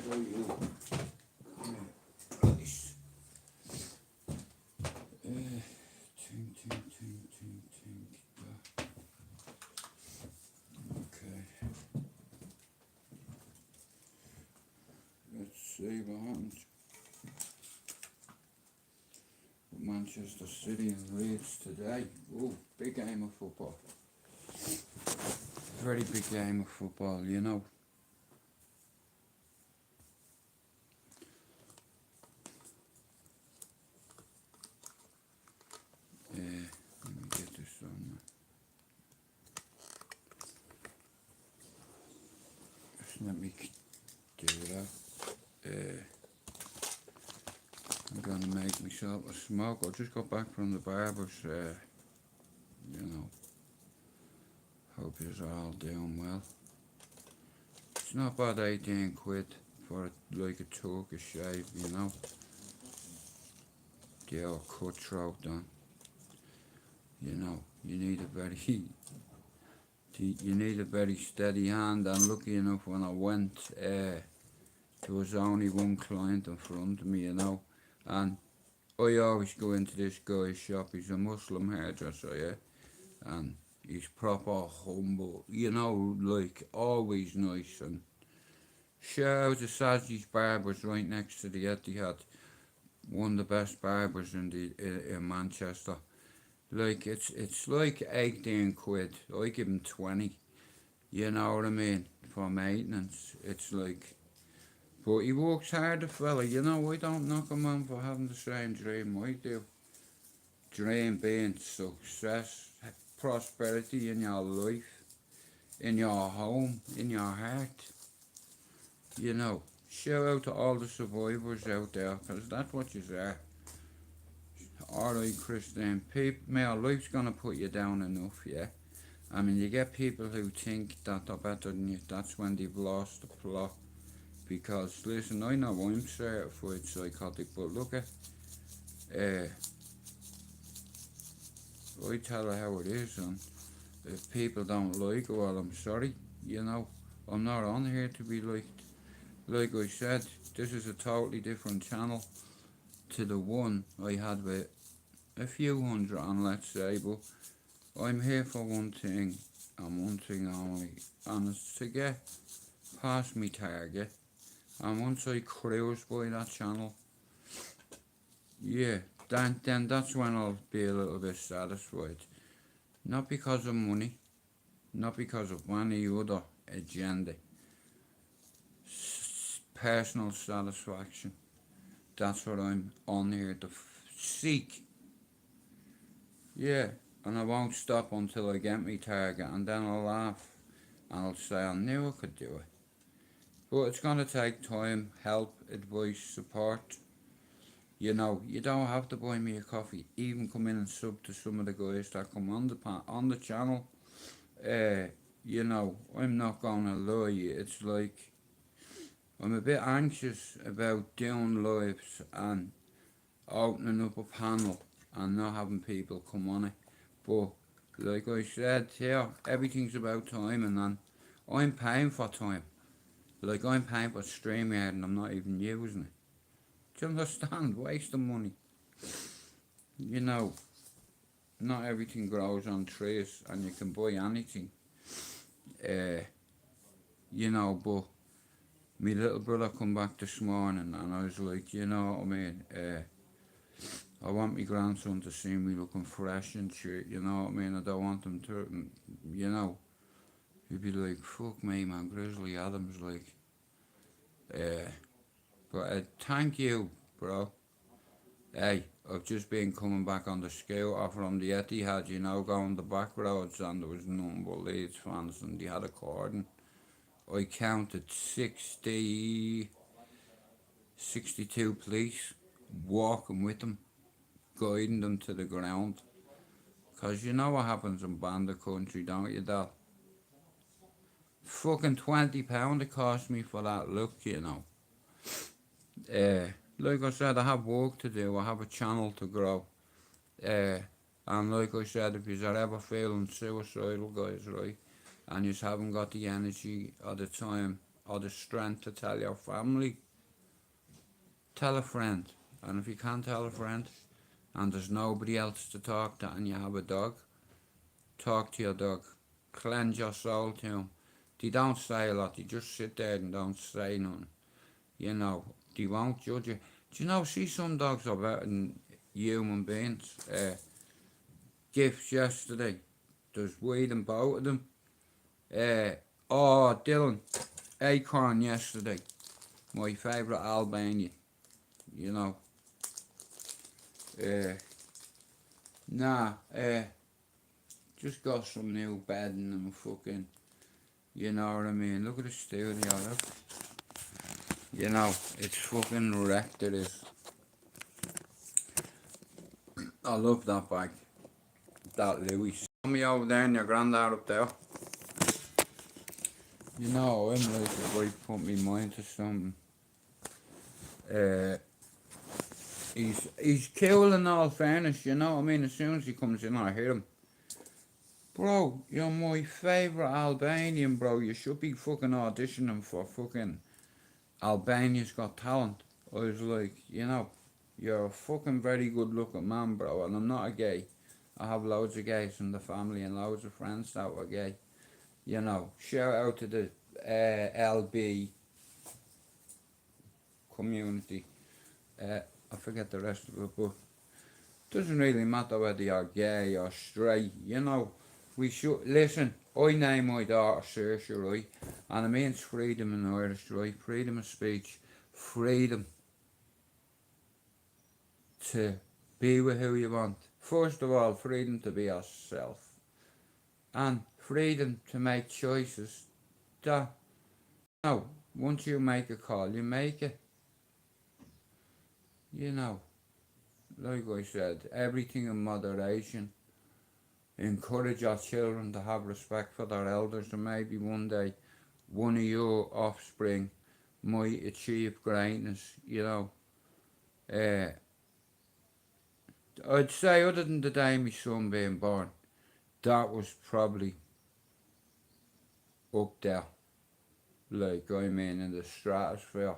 show you. Right. Tink. Okay. Let's see what happens. Manchester City and Leeds today. Oh, big game of football. Very big game of football, you know. Let me get this on. Just let me do that. I'm gonna make myself a smoke. I just got back from the barber's, you know. Hope you're all doing well. It's not bad, 18 quid for like a Turkish shave, you know. The old cutthroat done. You know, you need a very steady hand, and lucky enough when I went, there was only one client in front of me, you know, and I always go into this guy's shop. He's a Muslim hairdresser, yeah, and he's proper humble, you know, like always nice. And shout out to Saji's Barbers right next to the Etihad, one of the best barbers in Manchester. Like it's like 18 quid. I give him 20. You know what I mean? For maintenance. It's like, but he works hard, the fella. You know, I don't knock him on for having the same dream I do. Dream being success, prosperity in your life, in your home, in your heart. You know, shout out to all the survivors out there, because that's what you are. Alright, Christine, man, life's gonna put you down enough, yeah? I mean, you get people who think that they're better than you. That's when they've lost the plot. Because, listen, I know I'm certified psychotic, but look at, I tell her how it is, and if people don't like it, well, I'm sorry, you know. I'm not on here to be liked. Like I said, this is a totally different channel to the one I had with a few hundred on, let's say, but I'm here for one thing and one thing only, and it's to get past me target. And once I cruise by that channel, yeah, then that's when I'll be a little bit satisfied. Not because of money, not because of any other agenda. Personal satisfaction. That's what I'm on here to seek. Yeah, and I won't stop until I get me target, and then I'll laugh and I'll say I knew I could do it. But it's gonna take time, help, advice, support. You know, you don't have to buy me a coffee. Even come in and sub to some of the guys that come on the channel. You know, I'm not gonna lie. It's like I'm a bit anxious about doing lives and opening up a panel and not having people come on it. But like I said here, everything's about time, and then I'm paying for time. Like I'm paying for StreamYard and I'm not even using it. Do you understand? Wasting money. You know, not everything grows on trees and you can buy anything. You know, but my little brother come back this morning and I was like, you know what I mean? I want my grandson to see me looking fresh and shit, you know what I mean? I don't want him to, you know, he'd be like, fuck me, man, Grizzly Adams, like. But thank you, bro. Hey, I've just been coming back on the scooter from the Etihad, you know, going the back roads, and there was nothing but Leeds fans, and they had a cordon. I counted 62 police walking with them, guiding them to the ground. Because you know what happens in Bandit country, don't you, Dad? Fucking £20 it cost me for that look, you know. Like I said, I have work to do, I have a channel to grow. And like I said, if you're ever feeling suicidal, guys, right, and you haven't got the energy or the time or the strength to tell your family, tell a friend. And if you can't tell a friend and there's nobody else to talk to and you have a dog, talk to your dog. Cleanse your soul to him. They don't say a lot, they just sit there and don't say nothing. You know, they won't judge you. Do you know, see, some dogs are better than human beings. Gifts yesterday, there's weed in both of them. Oh, Dylan, Acorn yesterday, my favourite Albanian, you know. Just got some new bedding and fucking, you know what I mean. Look at the studio, look. You know, it's fucking wrecked, it is. I love that bag, that Louis. Me over there and your granddad up there. You know, I'm like, if I put me mind to something. He's cool in all fairness, you know what I mean? As soon as he comes in, I hear him. Bro, you're my favourite Albanian, bro. You should be fucking auditioning for fucking Albania's Got Talent. I was like, you know, you're a fucking very good looking man, bro. And I'm not a gay. I have loads of gays in the family and loads of friends that were gay. You know, shout out to the LB community. I forget the rest of it, but doesn't really matter whether you're gay or straight, you know. We should, listen, I name my daughter Saoirse, right? And it means freedom in Irish, right? Freedom of speech, freedom to be with who you want. First of all, freedom to be yourself. And freedom to make choices that, no, once you make a call, you make it. You know, like I said, everything in moderation. Encourage your children to have respect for their elders, and maybe one day one of your offspring might achieve greatness, you know. I'd say, other than the day my son being born, that was probably up there, like, I mean, in the stratosphere.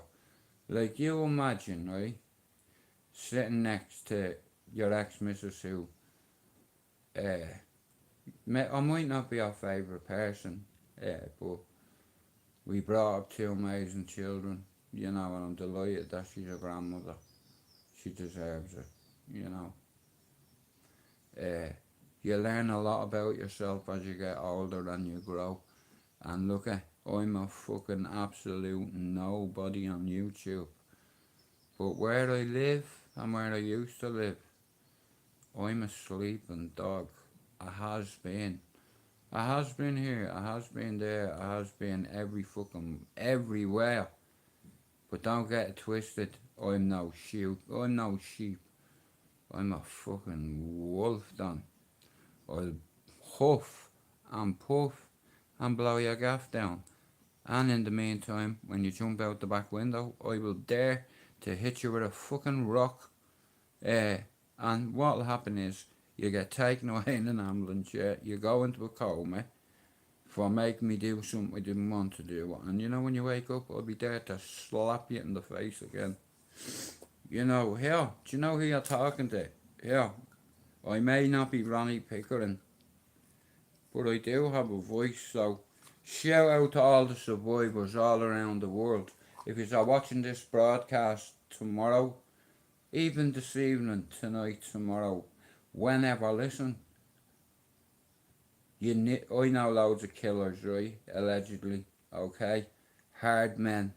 Like, you imagine, right, sitting next to your ex-missus who, I might not be our favourite person, but we brought up two amazing children, you know, and I'm delighted that she's a grandmother. She deserves it, you know. You learn a lot about yourself as you get older and you grow. And look at, I'm a fucking absolute nobody on YouTube. But where I live and where I used to live, I'm a sleeping dog. I has been. I has been here, I has been there, I has been everywhere. But don't get it twisted, I'm no sheep. I'm a fucking wolf, Don. I'll huff and puff and blow your gaff down. And in the meantime, when you jump out the back window, I will dare to hit you with a fucking rock. And what'll happen is, you get taken away in an ambulance, you go into a coma for making me do something I didn't want to do. And you know, when you wake up, I'll be there to slap you in the face again. You know, here, do you know who you're talking to? Here, I may not be Ronnie Pickering, but I do have a voice, so shout out to all the survivors all around the world. If you're watching this broadcast tomorrow, even this evening, tonight, tomorrow, whenever, listen, I know loads of killers, right, allegedly, okay, hard men,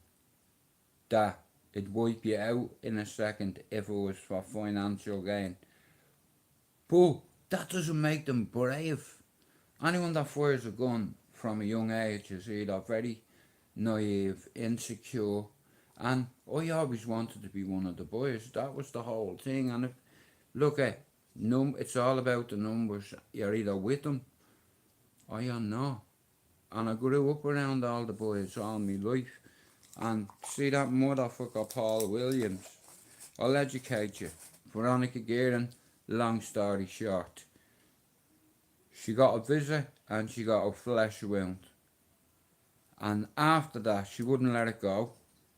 that it'd wipe you out in a second if it was for financial gain. But that doesn't make them brave. Anyone that fires a gun from a young age is either very naive, insecure, and I always wanted to be one of the boys. That was the whole thing. And if, look at, it's all about the numbers. You're either with them or you're not. And I grew up around all the boys all my life. And see that motherfucker Paul Williams, I'll educate you. Veronica Gearan, long story short, she got a visit and she got a flesh wound. And after that, she wouldn't let it go.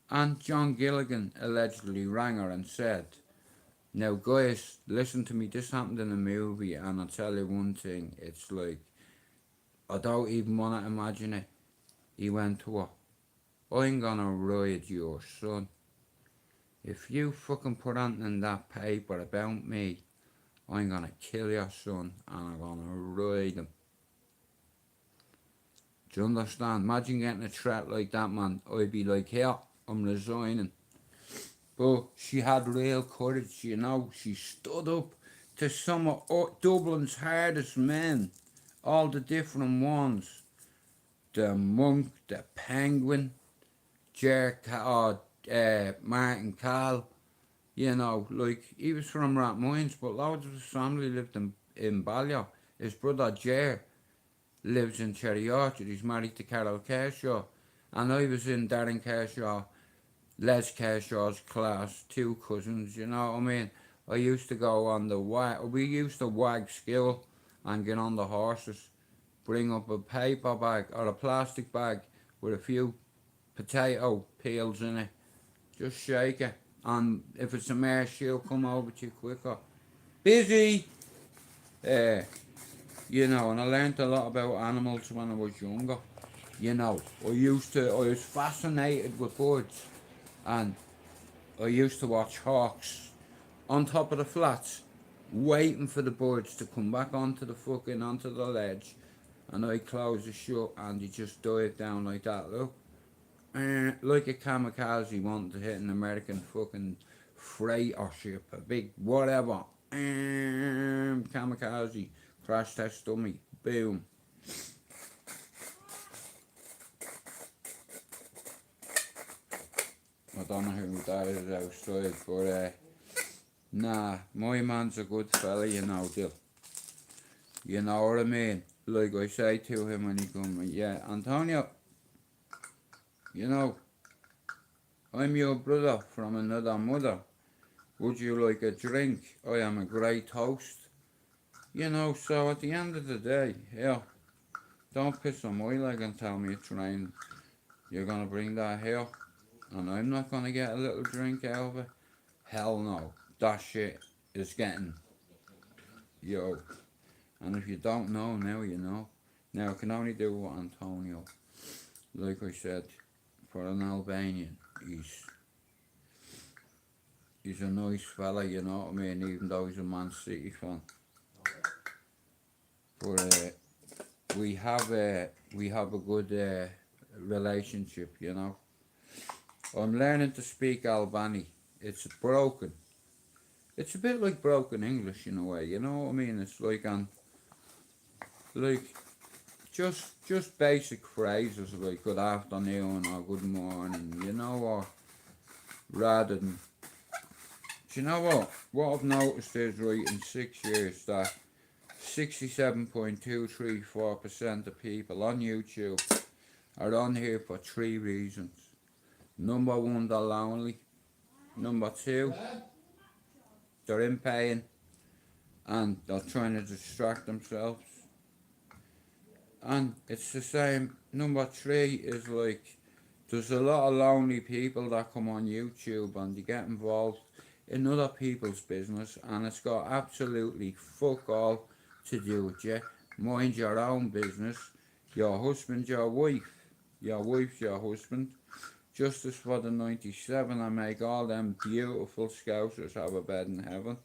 And John Gilligan allegedly rang her and said, now guys, listen to me, this happened in a movie, and I'll tell you one thing, it's like, I don't even want to imagine it. He went to her, I'm gonna ride your son. If you fucking put anything in that paper about me, I'm gonna kill your son and I'm gonna ride him. Do you understand? Imagine getting a threat like that, man. I'd be like, yeah, I'm resigning. But she had real courage, you know. She stood up to some of Dublin's hardest men, all the different ones. The Monk, the Penguin, Martin Calle, you know, like, he was from Rathmines, but loads of his family lived in Ballyer. His brother Jer lives in Cherry Orchard. He's married to Carol Kershaw. And I was in Darren Kershaw, Les Kershaw's class, 2 cousins, you know what I mean? I used to go on we used to wag skill and get on the horses, bring up a paper bag or a plastic bag with a few potato peels in it, just shake it, and if it's a mare, she'll come over to you quicker. Busy! You know, and I learned a lot about animals when I was younger. You know, I was fascinated with birds, and I used to watch hawks on top of the flats, waiting for the birds to come back onto the ledge, and I close the shut and they just dive down like that, look. Like a kamikaze wanting to hit an American fucking freighter ship, a big whatever. Kamikaze, crash test dummy, boom. I don't know who that is outside, but nah, my man's a good fella, you know, Dill. You know what I mean? Like I say to him when he comes, yeah, Antonio, you know, I'm your brother from another mother. Would you like a drink? I am a great host. You know, so at the end of the day, yeah, don't piss on my leg and tell me it's raining. You're gonna bring that here, and I'm not gonna get a little drink out of it. Hell no, that shit is getting, yo. And if you don't know, now you know. Now I can only do what Antonio, like I said, for an Albanian, he's a nice fella, you know what I mean, even though he's a Man City fan. But we have a good relationship, you know. I'm learning to speak Albani. It's broken. It's a bit like broken English in a way, you know what I mean? It's like just basic phrases like good afternoon or good morning, you know, or rather than, do you know what? What I've noticed is, right, in 6 years that 67.234% of people on YouTube are on here for 3 reasons. Number 1, they're lonely. Number 2, they're in pain and they're trying to distract themselves. And it's the same. Number 3 is like, there's a lot of lonely people that come on YouTube and they get involved in other people's business, and it's got absolutely fuck all to do with you. Mind your own business. Your husband, your wife. Your wife's your husband. Justice for the 97, and make all them beautiful scousers have a bed in heaven.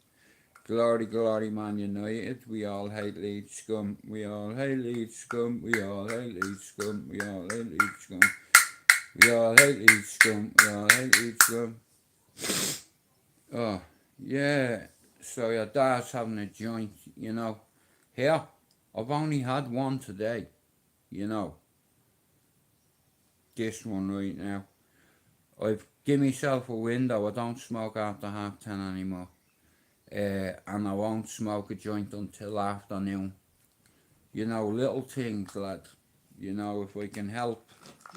Glory, glory, Man United. We all hate Leeds scum. We all hate Leeds scum. We all hate Leeds scum. We all hate Leeds scum. We all hate Leeds scum. We all hate Leeds scum. Oh, yeah. So your dad's having a joint, you know. Here, I've only had one today, you know. This one right now. I've given myself a window. I don't smoke after 10:30 anymore. And I won't smoke a joint until afternoon. You know, little things, lad. You know, if we can help.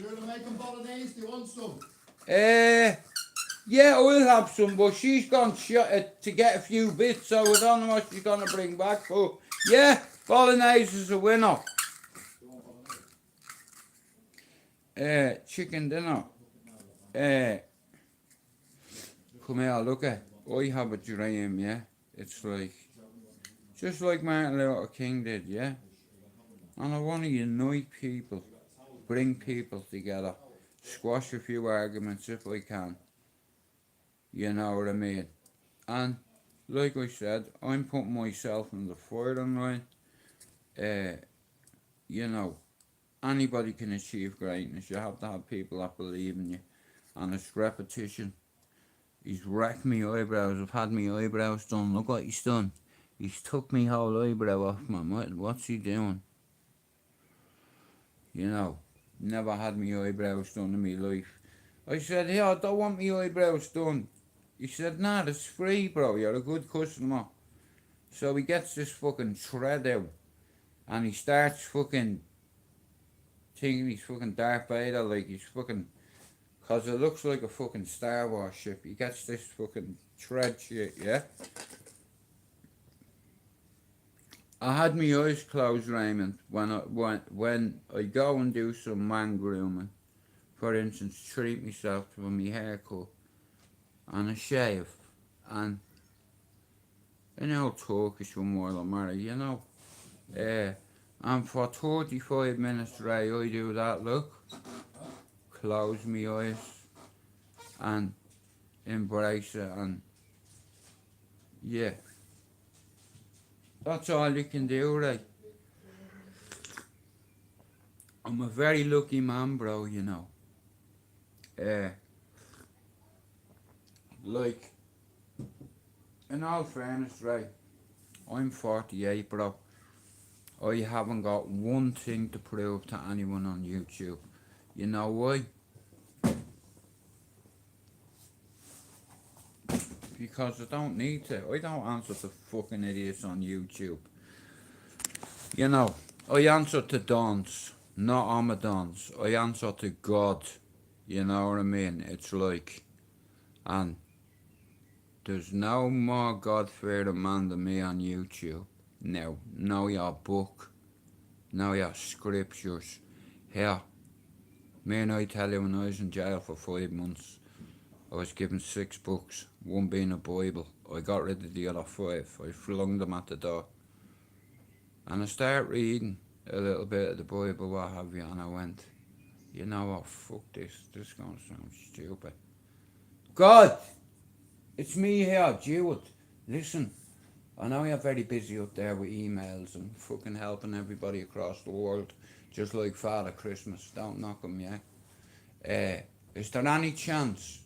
You're gonna make them bolognese, do you want some? Yeah, I will have some, but she's gone to get a few bits, so I don't know what she's gonna bring back. But yeah, bolognese is a winner. chicken dinner. Come here, look at. I have a dream, yeah. It's like, just like Martin Luther King did, yeah. And I want to unite people, bring people together, squash a few arguments if I can. You know what I mean? And like I said, I'm putting myself in the firing line. You know, anybody can achieve greatness. You have to have people that believe in you. And it's repetition. He's wrecked me eyebrows. I've had me eyebrows done. Look what he's done. He's took me whole eyebrow off my mind. What's he doing? You know, never had me eyebrows done in my life. I said, hey, I don't want me eyebrows done. He said, nah, it's free, bro. You're a good customer. So he gets this fucking thread out. And he starts fucking thinking he's fucking Darth Vader, like he's fucking, cause it looks like a fucking Star Wars ship. He gets this fucking thread shit, yeah? I had my eyes closed, Raymond, when I go and do some man grooming. For instance, treat myself for my haircut and a shave and an old Turkish one while I'm married, you know. And for 35 minutes, Ray, I do that, look. Close my eyes and embrace it, and yeah. That's all you can do, Ray. I'm a very lucky man, bro, you know. Like, in all fairness, Ray, I'm 48, bro. I haven't got one thing to prove to anyone on YouTube. You know why? Because I don't need to. I don't answer to fucking idiots on YouTube. You know, I answer to dons, not Amadons. I answer to God. You know what I mean? It's like, and there's no more God-fearing man than me on YouTube. Now, know your book, know your scriptures. Here, me and I tell you, when I was in jail for 5 months, I was given 6 books, one being a Bible. I got rid of the other 5. I flung them at the door. And I started reading a little bit of the Bible, what have you, and I went, you know what, fuck this is gonna sound stupid. God! It's me here, Jewett. Listen, I know you're very busy up there with emails and fucking helping everybody across the world, just like Father Christmas. Don't knock him, yeah? Is there any chance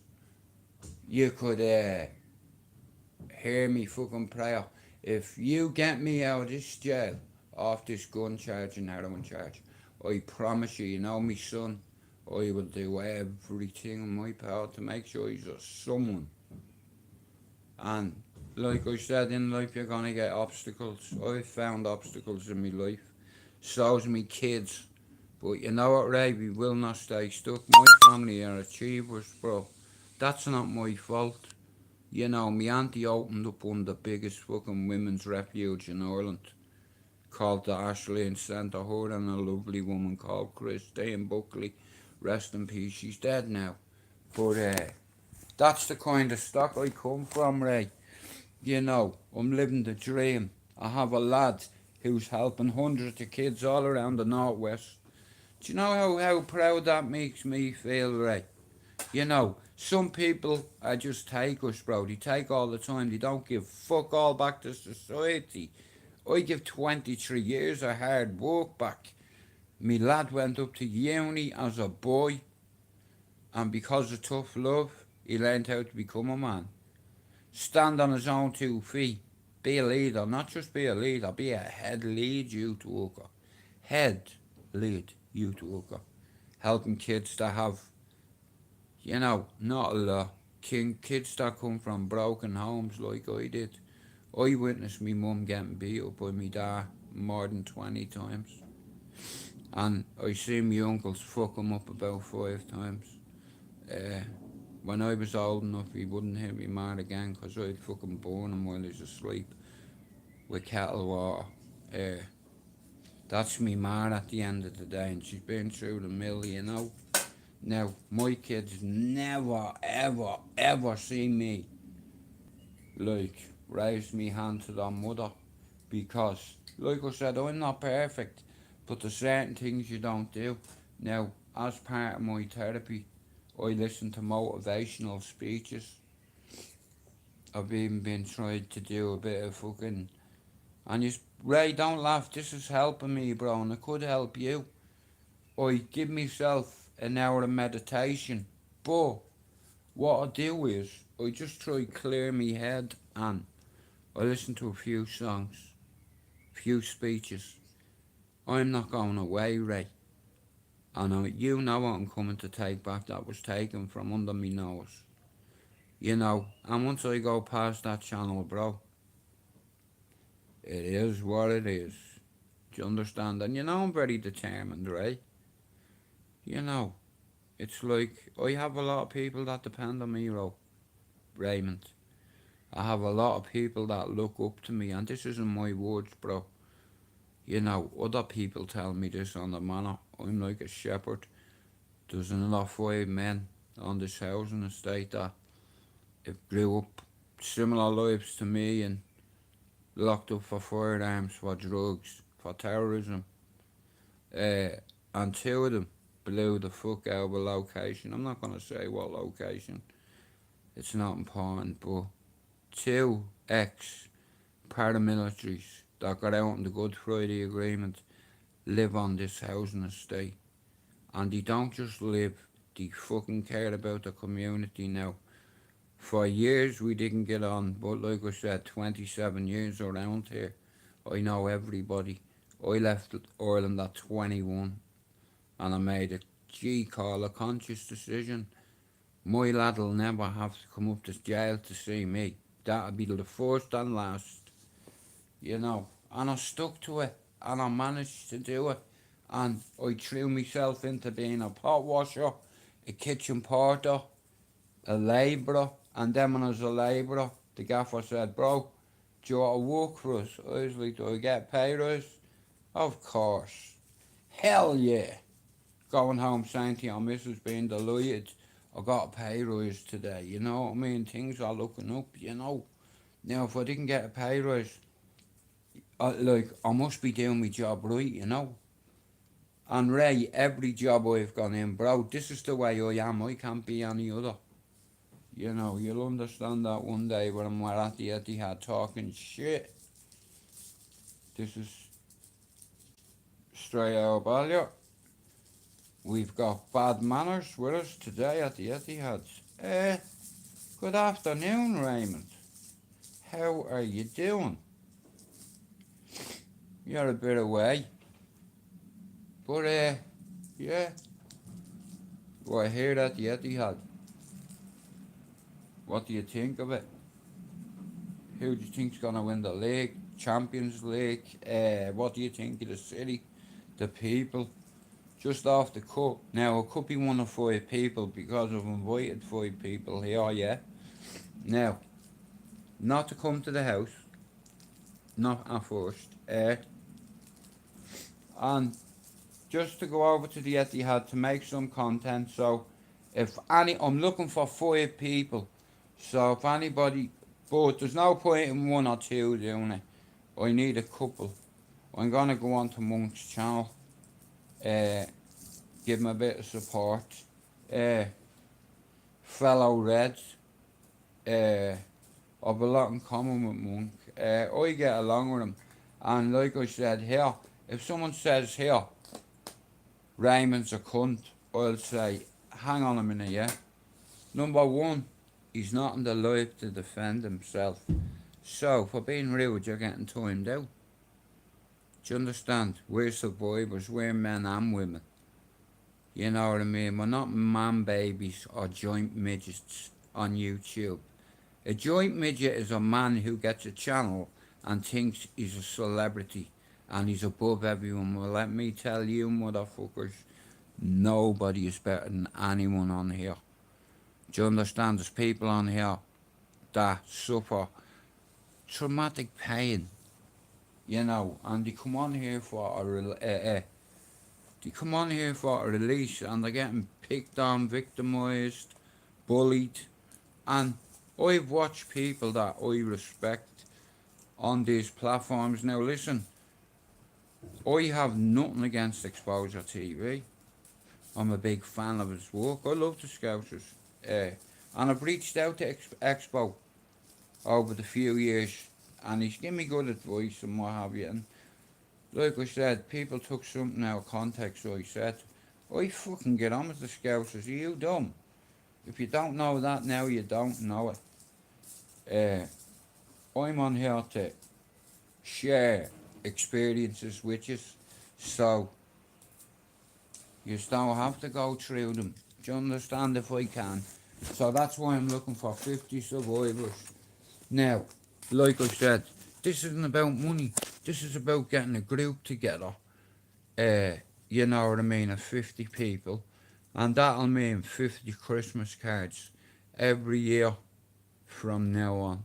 you could hear me fucking prayer? If you get me out of this jail, off this gun charge and heroin charge, I promise you, you know me son, I will do everything in my power to make sure he's a someone. And like I said, in life you're gonna get obstacles. I've found obstacles in my life. So's me kids. But you know what, Ray, we will not stay stuck. My family are achievers, bro. That's not my fault. You know, me auntie opened up one of the biggest fucking women's refuge in Ireland, called the Ashleen Centre. Her and a lovely woman called Christine Buckley. Rest in peace, she's dead now. But that's the kind of stock I come from, Ray. You know, I'm living the dream. I have a lad who's helping hundreds of kids all around the Northwest. Do you know how proud that makes me feel, Ray? You know, some people are just takers, bro. They take all the time. They don't give fuck all back to society. I give 23 years of hard work back. Me lad went up to uni as a boy, and because of tough love, he learned how to become a man. Stand on his own 2 feet. Be a leader, not just be a leader, be a head lead youth worker. Head lead youth worker. Helping kids that have, you know, not a lot. Kids that come from broken homes like I did. I witnessed me mum getting beat up by me dad more than 20 times. And I seen my uncles fuck him up about 5 times. When I was old enough, he wouldn't hit me mad again because I'd fucking burn him while he's asleep with kettle water. That's me mad at the end of the day, and she's been through the mill, you know. Now, my kids never, ever, ever see me, like, raise me hand to their mother. Because, like I said, I'm not perfect, but there's certain things you don't do. Now, as part of my therapy, I listen to motivational speeches. I've even been trying to do a bit of fucking. And you, Ray, don't laugh. This is helping me, bro, and it could help you. I give myself an hour of meditation, but what I do is I just try to clear my head and I listen to a few songs, few speeches. I'm not going away, Ray. And you know what I'm coming to take back that was taken from under me nose. You know, and once I go past that channel, bro, it is what it is. Do you understand? And you know I'm very determined, right? You know, it's like I have a lot of people that depend on me, Raymond. I have a lot of people that look up to me, and this isn't my words, bro. You know, other people tell me this on the manor. I'm like a shepherd. There's another 5 men on this housing estate that grew up similar lives to me and locked up for firearms, for drugs, for terrorism. And 2 of them blew the fuck out of a location. I'm not going to say what location. It's not important, but 2 ex-paramilitaries that got out in the Good Friday Agreement live on this housing estate. And they don't just live, they fucking care about the community now. For years we didn't get on, but like I said, 27 years around here, I know everybody. I left Ireland at 21 and I made a call, a conscious decision. My lad'll never have to come up to jail to see me. That'll be the first and last, you know. And I stuck to it and I managed to do it. And I threw myself into being a pot washer, a kitchen porter, a labourer, and then when I was a labourer, the gaffer said, bro, do you want to work for us? I was like, do I get pay rise? Of course. Hell yeah. Going home saying to your missus being delighted, I got a pay rise today, you know what I mean? Things are looking up, you know. Now, if I didn't get a pay rise, I must be doing my job right, you know. And Ray, every job I've gone in, bro, this is the way I am. I can't be any other. You know, you'll understand that one day when we're at the Etihad talking shit. This is STRAIGHTOUTTABALLYER. We've got bad manners with us today at the Etihad. Good afternoon, Raymond. How are you doing? You're a bit away. But, yeah. We're here at the Etihad. What do you think of it? Who do you think's gonna win the league? Champions League? What do you think of the city? The people? Just off the cup. Now, it could be one of 5 people because I've invited 5 people here, yeah? Now, not to come to the house. Not at first. And just to go over to the Etihad to make some content. So, I'm looking for 5 people. So, if anybody, but there's no point in 1 or 2 doing it. I need a couple. I'm gonna go on to Monk's channel. Give him a bit of support. Fellow Reds. I've a lot in common with Monk. I get along with him. And like I said here, if someone says here, Raymond's a cunt, I'll say, hang on a minute, yeah? Number 1, he's not in the life to defend himself. So, for being rude, you're getting timed out. Do you understand? We're survivors, we're men and women. You know what I mean? We're not man babies or joint midgets on YouTube. A joint midget is a man who gets a channel and thinks he's a celebrity and he's above everyone. Well, let me tell you, motherfuckers, nobody is better than anyone on here. Do you understand? There's people on here that suffer traumatic pain, you know, and they come on here for They come on here for a release and they're getting picked on, victimised, bullied. And I've watched people that I respect on these platforms. Now listen, I have nothing against Exposure TV. I'm a big fan of his work. I love the Scousers. And I've reached out to Expo over the few years and he's given me good advice and what have you. And like I said, people took something out of context, so I said, I fucking get on with the Scousers. Are you dumb? If you don't know that now, you don't know it. I'm on here to share experiences with you, so you don't have to go through them. Do you understand if I can? So that's why I'm looking for 50 survivors. Now, like I said, this isn't about money. This is about getting a group together. You know what I mean, of 50 people. And that'll mean 50 Christmas cards every year from now on.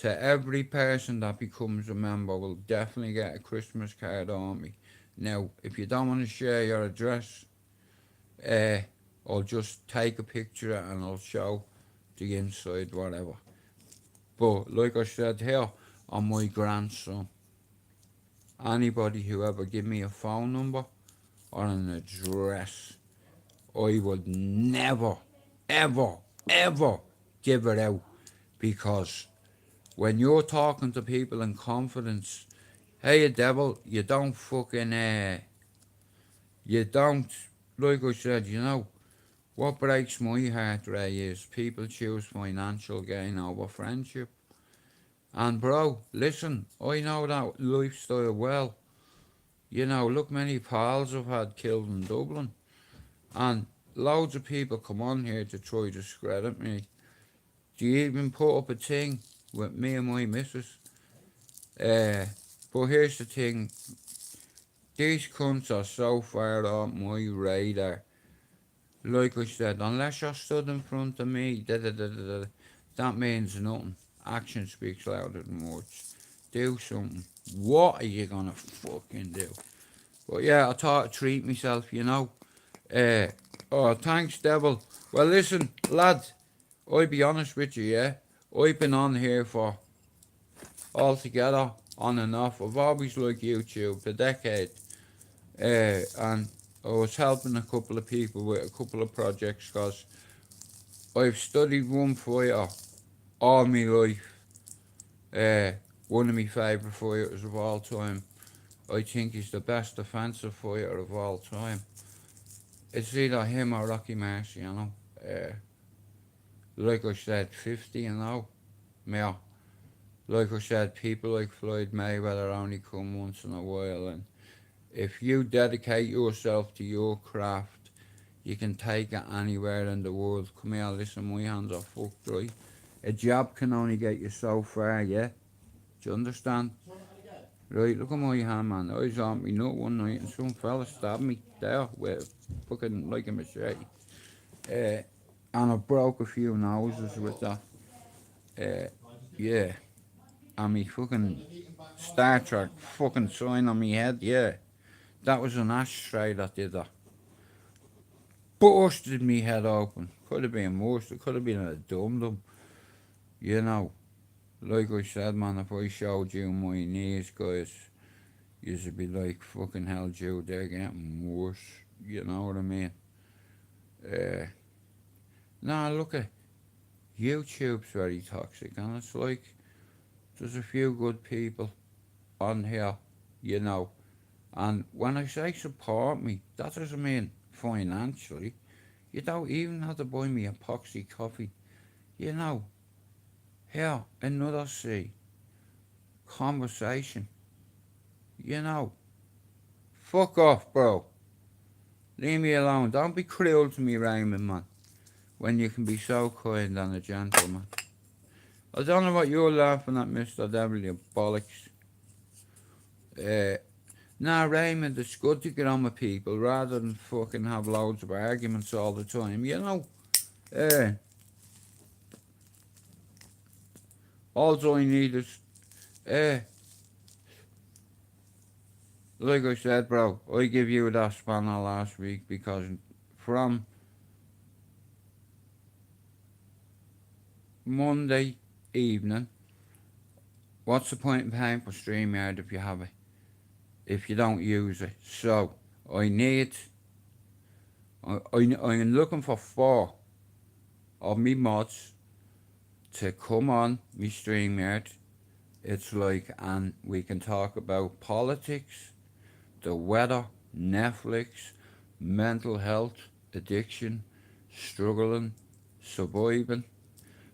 To every person that becomes a member will definitely get a Christmas card on me. Now, if you don't want to share your address, I'll just take a picture and I'll show the inside, whatever. But like I said here, I'm my grandson. Anybody who ever give me a phone number or an address, I would never, ever, ever give it out, because when you're talking to people in confidence, hey devil, you don't fucking, you don't, like I said, you know, what breaks my heart, Ray, is people choose financial gain over friendship. And bro, listen, I know that lifestyle well. You know, look, many pals I've had killed in Dublin. And loads of people come on here to try to discredit me. Do you even put up a thing with me and my missus? But here's the thing. These cunts are so far off my radar. Like I said, unless you're stood in front of me, that means nothing. Action speaks louder than words. Do something. What are you gonna fucking do? But yeah, I thought I'd treat myself, you know. Oh, thanks, devil. Well, listen, lad, I'll be honest with you, yeah. I've been on here for altogether, on and off. I've always liked YouTube, a decade. And I was helping a couple of people with a couple of projects because I've studied one fighter all my life. One of my favourite fighters of all time. I think he's the best defensive fighter of all time. It's either him or Rocky Marciano. Like I said, 50 and 0. Yeah. Like I said, people like Floyd Mayweather only come once in a while, and if you dedicate yourself to your craft, you can take it anywhere in the world. Come here, listen, my hands are fucked, right? A job can only get you so far, yeah? Do you understand? Right, look at my hand, man. I was on me nut one night and some fella stabbed me there with fucking like a machete. And I broke a few noses with that. Yeah. And me fucking Star Trek fucking sign on me head, yeah. That was an ashtray that did that. Busted me head open. Could have been worse. It could have been a dum-dum. You know. Like I said, man, if I showed you my knees, guys, you'd be like, fucking hell, Joe, they're getting worse. You know what I mean? Nah, look at YouTube's very toxic, and it's like, there's a few good people on here, you know. And when I say support me, that doesn't mean financially. You don't even have to buy me a epoxy coffee, you know. Here, another C. Conversation. You know. Fuck off, bro. Leave me alone. Don't be cruel to me, Raymond, man. When you can be so kind and a gentleman. I don't know what you're laughing at, Mr. Devil, you bollocks. Nah, Raymond, it's good to get on with people rather than fucking have loads of arguments all the time, you know. All I need is, like I said, bro, I give you that spanner last week because from Monday evening, what's the point in paying for StreamYard if you have it, if you don't use it? So I need, I'm looking for 4 of me mods to come on me StreamYard. It's like, and we can talk about politics, the weather, Netflix, mental health, addiction, struggling, surviving,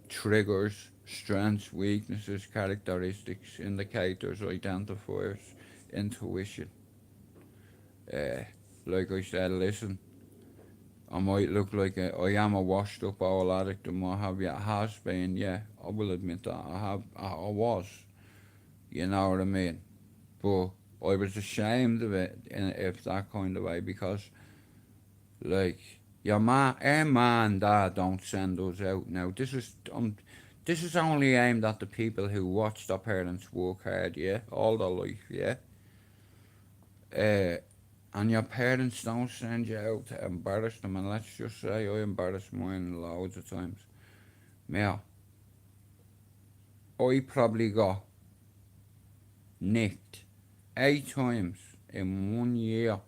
triggers, strengths, weaknesses, characteristics, indicators, identifiers, intuition. Uh, like I said, listen, I might look like I am a washed up old addict and what have you. It has been, yeah, I will admit that. I was, you know what I mean? But I was ashamed of it in if that kind of way because, like, our ma and dad don't send us out now. This is only aimed at the people who watch their parents work hard, yeah, all their life, yeah. Uh, and your parents don't send you out to embarrass them, and let's just say I embarrassed mine loads of times. Now, I probably got nicked 8 times in 1 year.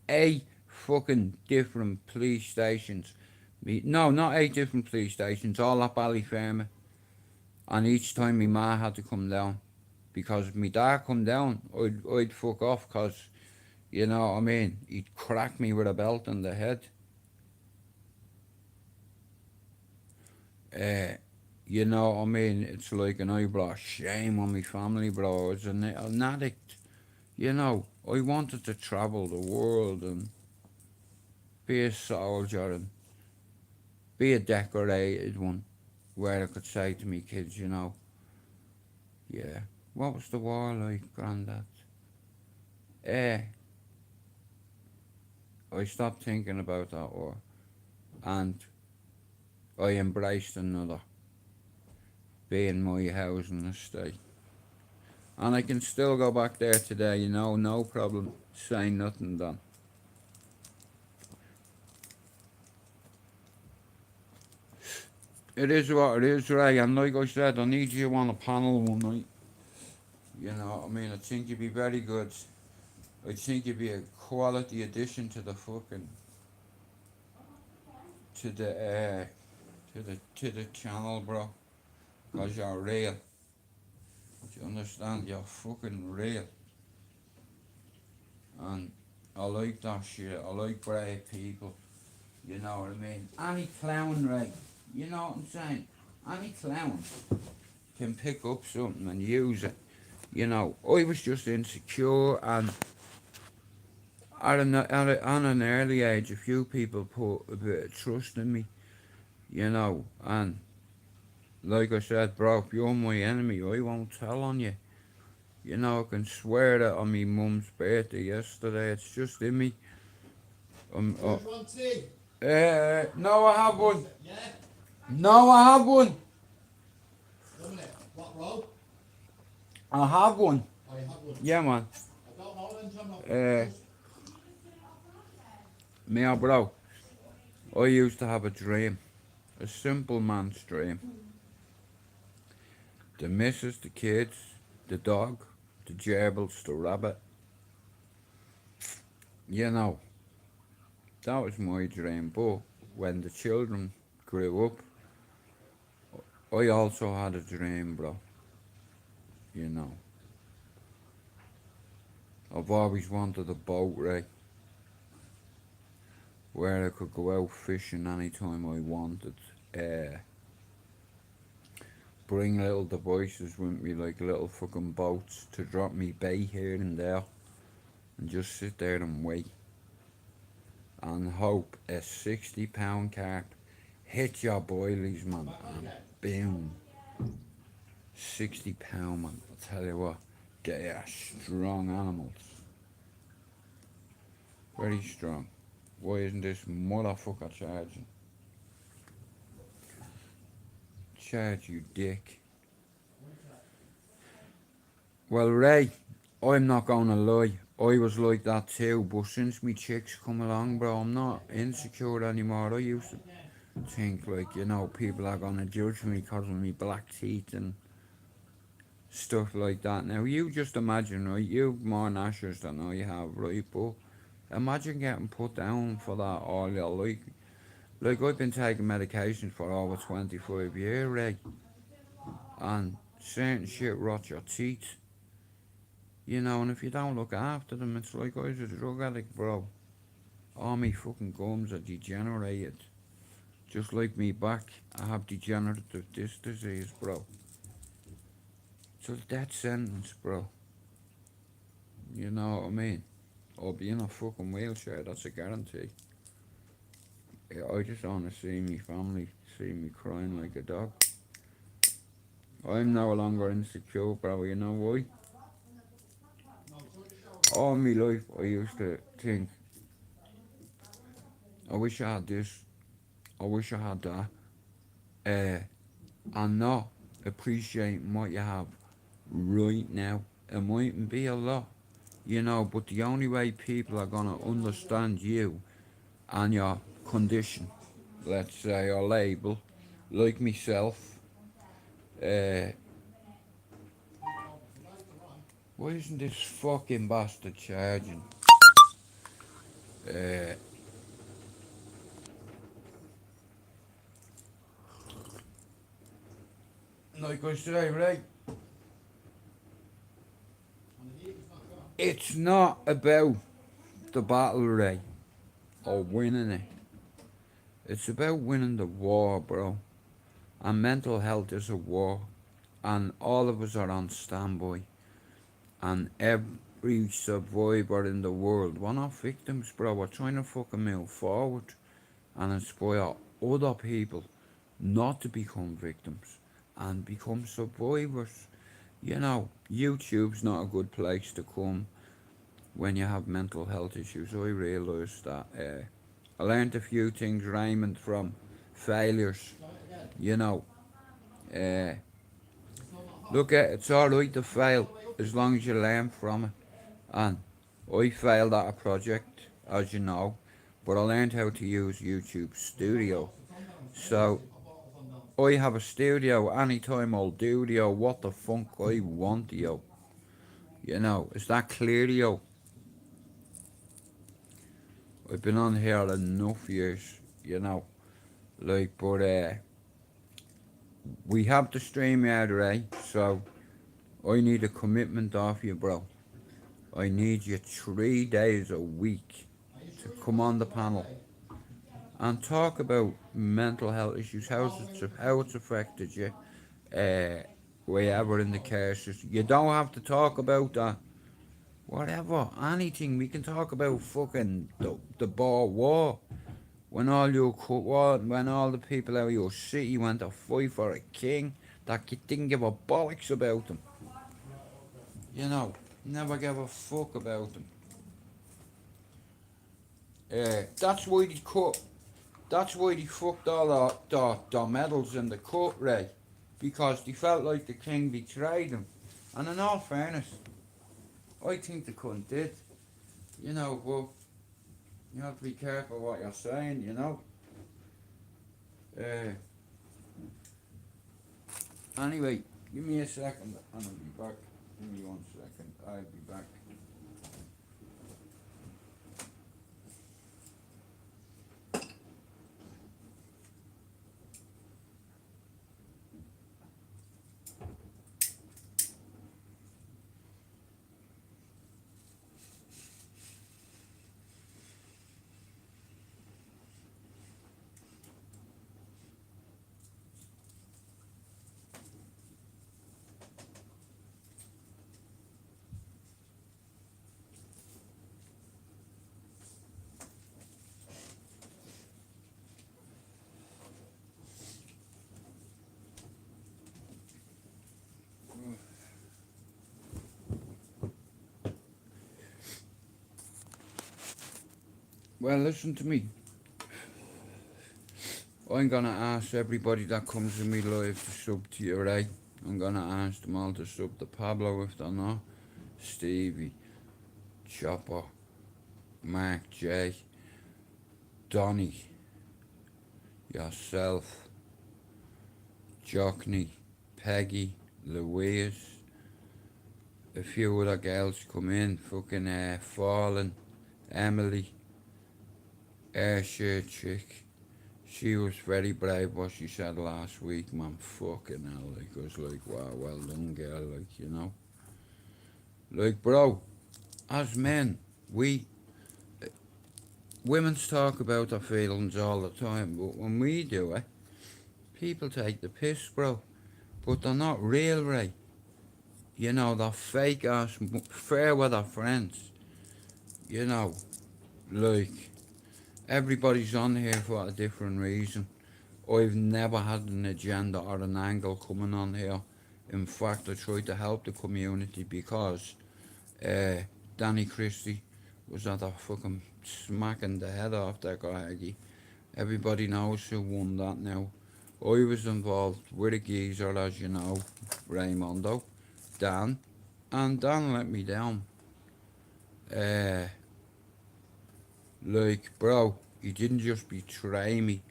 8 fucking different police stations. No, not 8 different police stations, all at Ballyfermot. And each time my ma had to come down. Because if my dad come down, I'd fuck off because, you know what I mean, he'd crack me with a belt in the head. You know what I mean? It's like an I brought shame on my family, bro. I was an addict. You know, I wanted to travel the world and be a soldier and be a decorated one where I could say to me kids, you know, yeah, what was the war like, Grandad? I stopped thinking about that war and I embraced another, being my housing estate. And I can still go back there today, you know, no problem, say nothing done. It is what it is, Ray, and like I said, I need you on a panel one night. You know what I mean? I think you'd be very good. I think you'd be a quality addition to the fucking to the to the channel, bro. Cause you're real. Do you understand? You're fucking real. And I like that shit. I like brave people. You know what I mean? Any clown, right? You know what I'm saying? Any clown can pick up something and use it. You know, I was just insecure and on an early age, a few people put a bit of trust in me, you know, and like I said, bro, if you're my enemy, I won't tell on you. You know, I can swear that on me mum's birthday yesterday, it's just in me. Where's one tea? No, I have one. Yeah? No, I have one. One minute. What row? I have one. Oh, you have one. Yeah, man. I don't know then, John. Me, bro, I used to have a dream. A simple man's dream. The missus, the kids, the dog, the gerbils, the rabbit. You know, that was my dream. But when the children grew up, I also had a dream, bro. You know. I've always wanted a boat, right? Where I could go out fishing anytime I wanted. Bring little devices with me, like little fucking boats, to drop me bait here and there. And just sit there and wait. And hope a £60 carp hit your boilies, man. And boom. £60, man. I'll tell you what. They are strong animals. Very strong. Why isn't this motherfucker charging? Charge, you dick. Well, Ray, I'm not gonna lie. I was like that too, but since me chicks come along, bro, I'm not insecure anymore. I used to think, like, you know, people are gonna judge me because of me black teeth and stuff like that. Now, you just imagine, right? You've more gnashers than I have, right? But imagine getting put down for that all your life. Like, I've been taking medication for over 25 years, right? And certain shit rots your teeth, you know, and if you don't look after them, it's like I was a drug addict, bro. All me fucking gums are degenerated. Just like me back, I have degenerative disc disease, bro. It's a death sentence, bro. You know what I mean? Or be in a fucking wheelchair, that's a guarantee. I just want to see me family, see me crying like a dog. I'm no longer insecure, bro, you know why? All my life I used to think, I wish I had this, I wish I had that. And not appreciating what you have right now. It mightn't be a lot, you know, but the only way people are gonna understand you and your condition, let's say, or label, like myself, uh, why isn't this fucking bastard charging? Uh, like I say, right, it's not about the battle, Ray, or winning it. It's about winning the war, bro. And mental health is a war. And all of us are on standby. And every survivor in the world, we're not victims, bro. We're trying to fucking move forward and inspire other people not to become victims and become survivors. You know, YouTube's not a good place to come when you have mental health issues. I realised that. I learned a few things, Raymond, from failures. You know, uh, look at it's alright to fail as long as you learn from it. And I failed at a project, as you know, but I learned how to use YouTube Studio. So I have a studio anytime I'll do what the fuck I want, yo. You know, is that clear, yo? I've been on here enough years, you know. Like, but we have the stream yard, right? So I need a commitment off you, bro. I need you 3 days a week to come on the panel and talk about mental health issues, how it's affected you, wherever in the cases. You don't have to talk about that. Whatever, anything. We can talk about fucking the Boer War. When all the people out of your city went to fight for a king that didn't give a bollocks about them. You know, never gave a fuck about them. That's why they cut. That's why they fucked all the medals in the cut, Ray. Because they felt like the king betrayed them. And in all fairness, I think the cunt did. You know, but you have to be careful what you're saying, you know. Anyway, give me a second and I'll be back. Give me 1 second, I'll be back. Well, listen to me. I'm gonna ask everybody that comes in me live to sub to you, right? I'm gonna ask them all to sub to Pablo if they're not, Stevie, Chopper, Mark J, Donny, yourself, Jockney, Peggy, Louise, a few other girls come in, fucking Fallen, Emily, Airshirt chick. She was very brave what she said last week, man. Fucking hell, like, I was like, wow, well done, girl, like, you know. Like, bro, as men, women talk about their feelings all the time, but when we do it, people take the piss, bro. But they're not real, right? You know, they're fake ass, fair with their friends. You know, like, everybody's on here for a different reason. I've never had an agenda or an angle coming on here. In fact, I tried to help the community because Danny Christie was at a fucking smacking the head off that guy. Everybody knows who won that now. I was involved with a geezer, as you know, Raymondo, Dan, and Dan let me down. Like, bro, he didn't just betray me.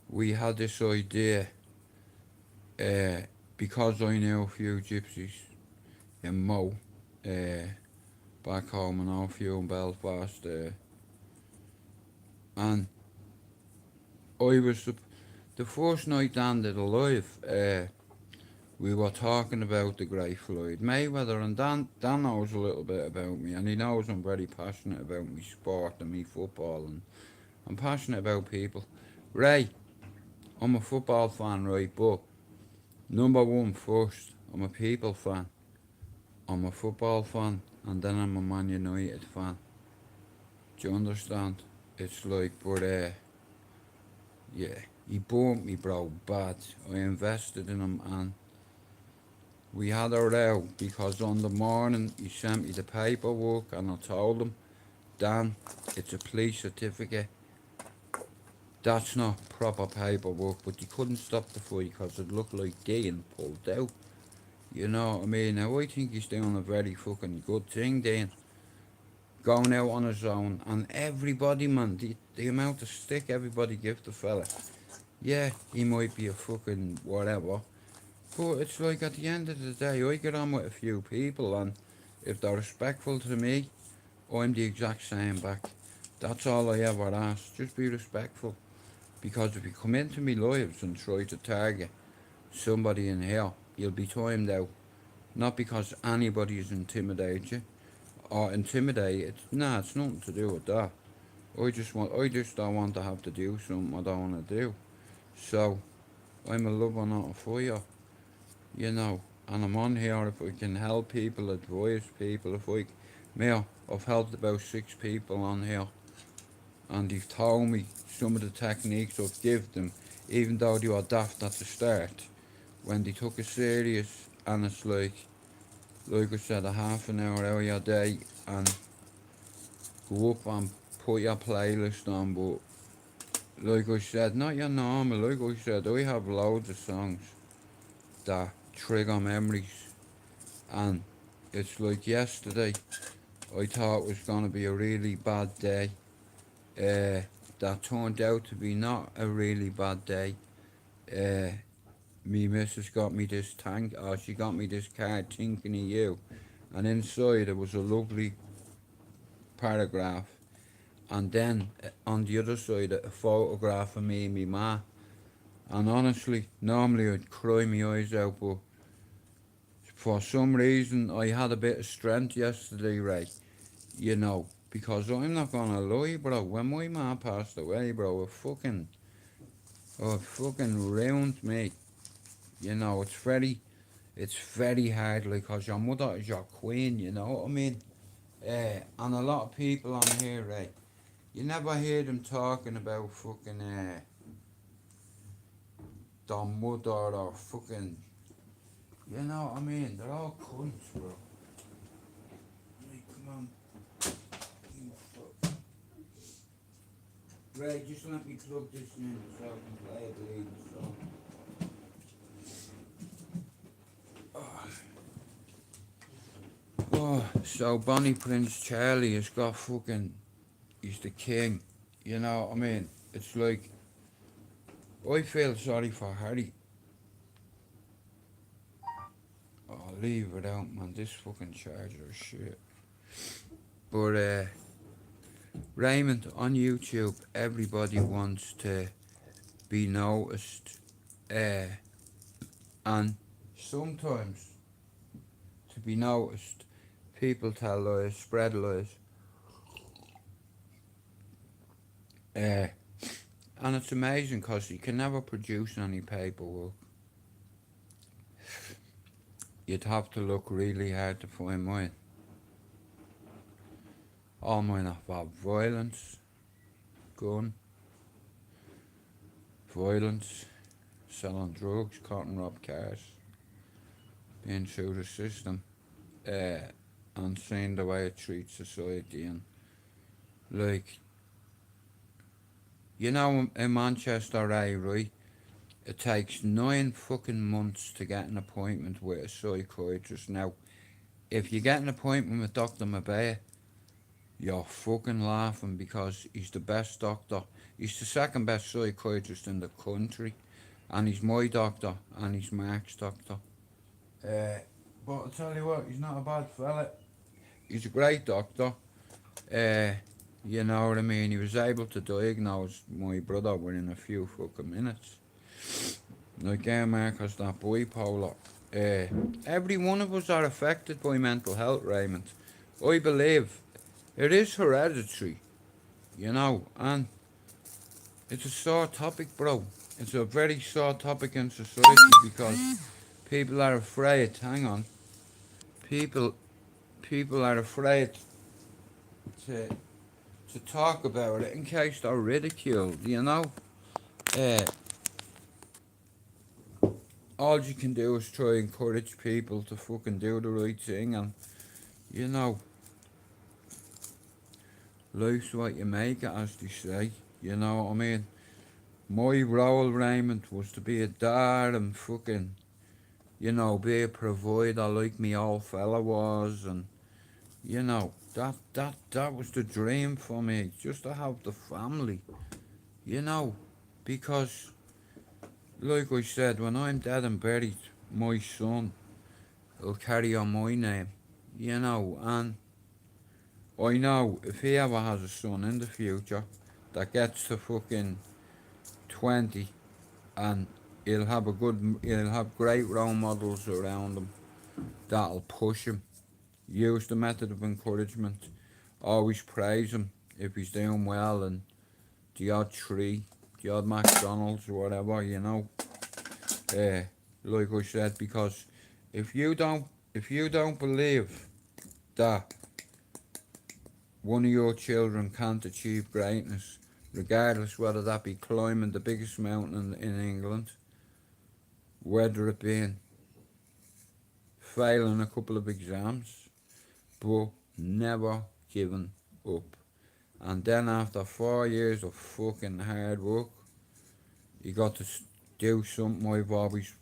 We had this idea, because I knew a few gypsies in Mo, back home, and a few in Belfast, and I was the first night Dan did a live. We were talking about the great Floyd Mayweather, and Dan knows a little bit about me, and he knows I'm very passionate about me sport and me football, and I'm passionate about people. Ray, I'm a football fan, right, but number one first, I'm a people fan. I'm a football fan, and then I'm a Man United fan. Do you understand? It's like, but yeah, he burnt me, bro, bad. I invested in him, and we had a row because on the morning he sent me the paperwork, and I told him, Dan, it's a police certificate. That's not proper paperwork, but he couldn't stop the fight because it looked like Dean pulled out. You know what I mean? Now I think he's doing a very fucking good thing, Dean. Going out on his own, and everybody, man, the amount of stick everybody gives the fella. Yeah, he might be a fucking whatever, but it's like at the end of the day, I get on with a few people, and if they're respectful to me, I'm the exact same back. That's all I ever ask. Just be respectful. Because if you come into me lives and try to target somebody in here, you'll be timed out. Not because anybody is intimidated you or intimidated. Nah, it's nothing to do with that. I just don't want to have to do something I don't want to do. So I'm a lover, not a fire, you know. And I'm on here if I can help people, advise people. I've helped about 6 people on here, and they've told me some of the techniques I've given them, even though they were daft at the start. When they took it serious, and it's like I said, a half an hour out of your day, and go up and put your playlist on, but like I said, not your normal, like I said, I have loads of songs that trigger memories, and it's like yesterday, I thought it was going to be a really bad day, that turned out to be not a really bad day. Me missus got me this she got me this card thinking of you, and inside it was a lovely paragraph, and then on the other side a photograph of me and me ma. And honestly, normally I'd cry my eyes out, but for some reason I had a bit of strength yesterday, right? You know, because I'm not gonna lie, bro, when my ma passed away, bro, it fucking ruined me. You know, it's very hard, like, cause your mother is your queen, you know what I mean? And a lot of people on here, right, you never hear them talking about fucking, their mother or fucking, you know what I mean? They're all cunts, bro. Hey, come on. Right, just let me plug this in so I can play it later, so. Oh. So Bonnie Prince Charlie has got fucking, he's the king, you know what I mean? It's like, I feel sorry for Harry. I'll leave it out, man, this fucking charger is shit. But Raymond, on YouTube, everybody wants to be noticed, and sometimes to be noticed, people tell lies, spread lies. And it's amazing because you can never produce any paperwork. You'd have to look really hard to find mine. All mine are about violence, gun, violence, selling drugs, cutting rob cars, being through the system, and seeing the way it treats society. And like, you know, in Manchester, right, it takes 9 fucking months to get an appointment with a psychiatrist. Now, if you get an appointment with Dr. Mabea, you're fucking laughing because he's the best doctor. He's the second best psychiatrist in the country. And he's my doctor and he's Mark's doctor. But I'll tell you what, he's not a bad fella. He's a great doctor. You know what I mean? He was able to diagnose my brother within a few fucking minutes. Like, Mark has that bipolar. Every one of us are affected by mental health, Raymond. I believe it is hereditary, you know, and it's a sore topic, bro. It's a very sore topic in society because people are afraid. Hang on, people are afraid to talk about it in case they're ridiculed. You know, all you can do is try and encourage people to fucking do the right thing, and you know, life's what you make it, as they say. You know what I mean? My role, Raymond, was to be a dad and fucking, you know, be a provider like me old fella was, and you know, that was the dream for me, just to have the family, you know, because, like I said, when I'm dead and buried, my son will carry on my name, you know, and I know if he ever has a son in the future that gets to fucking 20, and he'll have great role models around him that'll push him. Use the method of encouragement. Always praise him if he's doing well, and the odd tree, the odd McDonald's or whatever, you know. Like I said, because if you don't believe that one of your children can't achieve greatness, regardless whether that be climbing the biggest mountain in England, whether it being failing a couple of exams, but never giving up. And then after 4 years of fucking hard work, you got to do something I've always